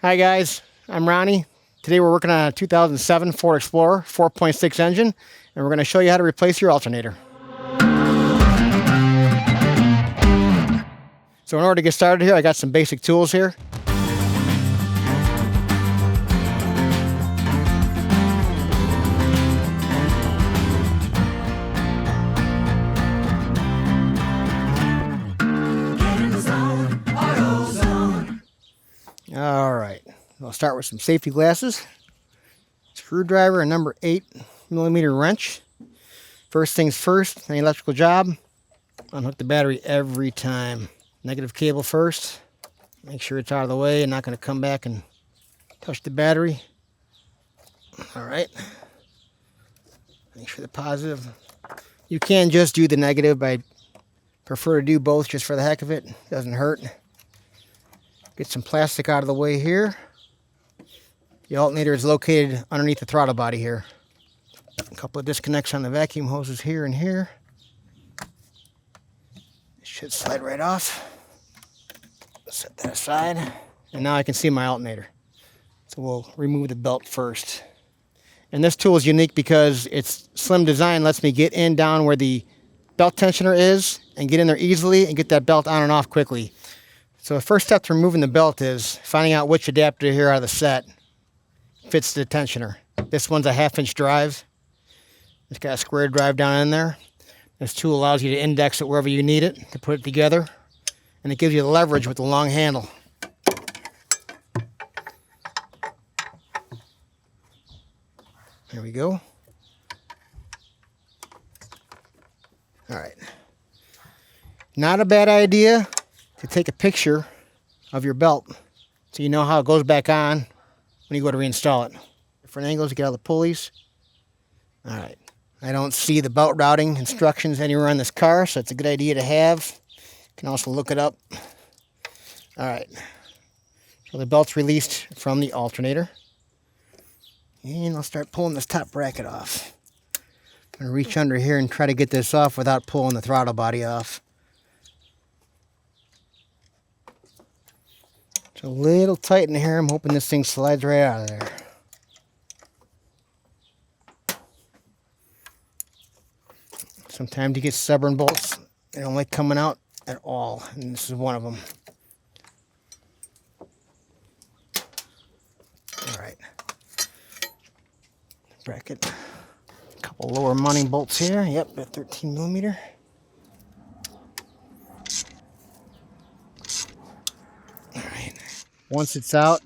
Hi guys, I'm Ronnie. Today we're working on a 2007 Ford Explorer 4.6 engine, and we're going to show you how to replace your alternator. So in order to get started here, I got some basic tools here. All right, I'll start with some safety glasses, screwdriver, and number 8mm wrench. First things first, any electrical job, unhook the battery every time. Negative cable first, make sure it's out of the way and not going to come back and touch the battery. All right, make sure the positive. You can just do the negative, but I prefer to do both just for the heck of it. Doesn't hurt. Get some plastic out of the way here. The alternator is located underneath the throttle body here. A couple of disconnects on the vacuum hoses here and here. It should slide right off. Set that aside. And now I can see my alternator. So we'll remove the belt first. And this tool is unique because its slim design lets me get in down where the belt tensioner is and get in there easily and get that belt on and off quickly. So the first step to removing the belt is finding out which adapter here out of the set fits the tensioner. This one's a 1/2-inch drive. It's got a square drive down in there. This tool allows you to index it wherever you need it to put it together, and it gives you the leverage with the long handle. There we go. All right. Not a bad idea to take a picture of your belt so you know how it goes back on when you go to reinstall it. Different angles to get all the pulleys. All right. I don't see the belt routing instructions anywhere on this car, so it's a good idea to have. You can also look it up. All right. So the belt's released from the alternator. And I'll start pulling this top bracket off. I'm going to reach under here and try to get this off without pulling the throttle body off. It's a little tight in here. I'm hoping this thing slides right out of there. Sometimes you get stubborn bolts. They don't like coming out at all, and this is one of them. All right. Bracket. A couple lower mounting bolts here. Yep, a 13mm. All right. Once it's out,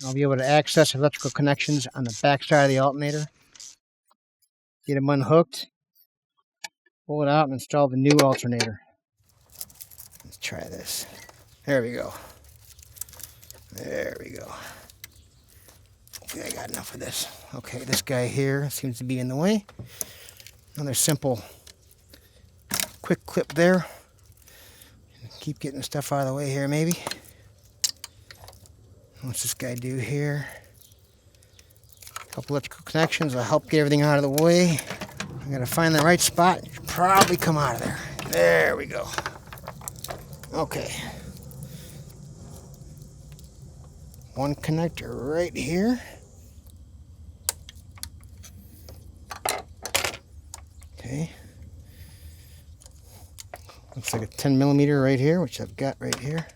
I'll be able to access electrical connections on the back side of the alternator. Get them unhooked, pull it out, and install the new alternator. Let's try this. There we go. There we go. Hopefully I got enough of this. Okay, this guy here seems to be in the way. Another simple quick clip there. Keep getting the stuff out of the way here, maybe. What's this guy do here? A couple electrical connections will help get everything out of the way. I gotta find the right spot. It should probably come out of there. There we go. Okay. One connector right here. Okay. Looks like a 10mm right here, which I've got right here.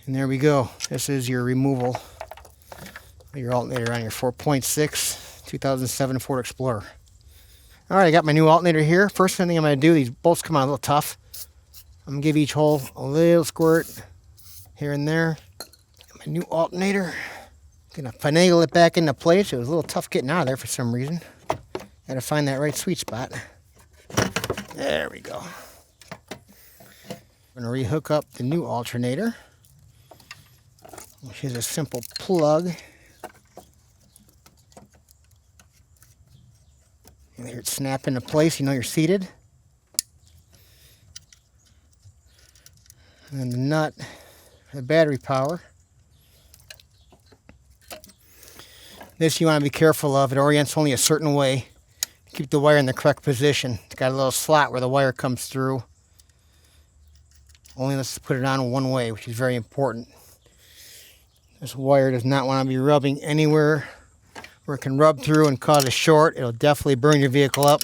And there we go. This is your removal of your alternator on your 4.6 2007 Ford Explorer. All right, I got my new alternator here. First thing I'm going to do, these bolts come out a little tough. I'm going to give each hole a little squirt here and there. Got my new alternator. Going to finagle it back into place. It was a little tough getting out of there for some reason. Got to find that right sweet spot. There we go. I'm going to rehook up the new alternator, which is a simple plug. You hear it snap into place, you know you're seated. And then the nut for the battery power. This you want to be careful of. It orients only a certain way. keep the wire in the correct position. It's got a little slot where the wire comes through. Only let's put it on one way, which is very important. This wire does not want to be rubbing anywhere where it can rub through and cause a short. It'll definitely burn your vehicle up.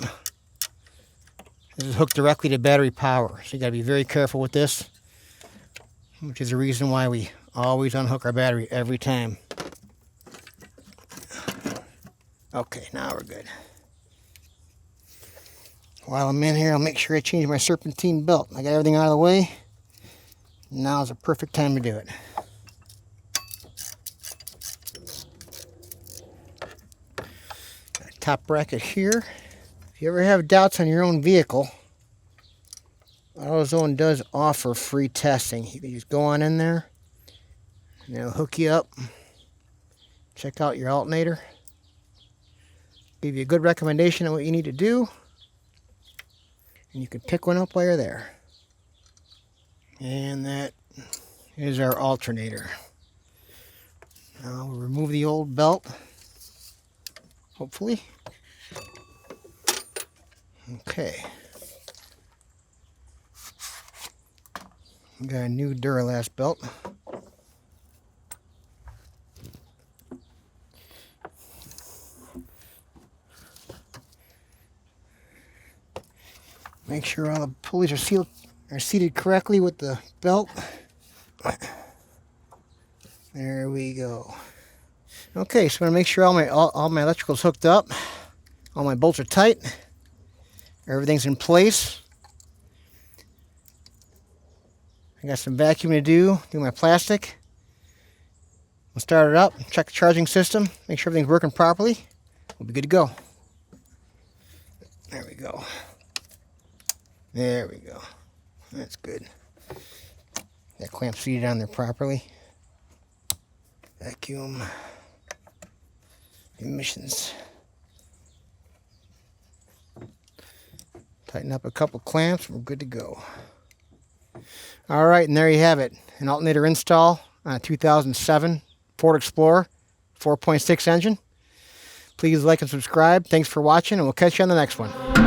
This is hooked directly to battery power, so you got to be very careful with this, which is the reason why we always unhook our battery every time. Okay, now we're good. While I'm in here, I'll make sure I change my serpentine belt. I got everything out of the way. Now is the perfect time to do it. Got a top bracket here. If you ever have doubts on your own vehicle, AutoZone does offer free testing. You can just go on in there and they'll hook you up. Check out your alternator. Give you a good recommendation on what you need to do. And you can pick one up while you're there. And that is our alternator. Now we'll remove the old belt. Hopefully. Okay. We got a new Duralast belt. Make sure all the pulleys are seated correctly with the belt. There we go. Okay, so I'm gonna make sure all my electrical's hooked up. All my bolts are tight. Everything's in place. I got some vacuuming to do my plastic. We'll start it up, check the charging system, make sure everything's working properly. We'll be good to go. There we go. There we go. That's good. That clamp seated on there properly. Vacuum. Emissions. Tighten up a couple clamps, we're good to go. Alright, and there you have it. An alternator install on a 2007 Ford Explorer 4.6 engine. Please like and subscribe. Thanks for watching, and we'll catch you on the next one.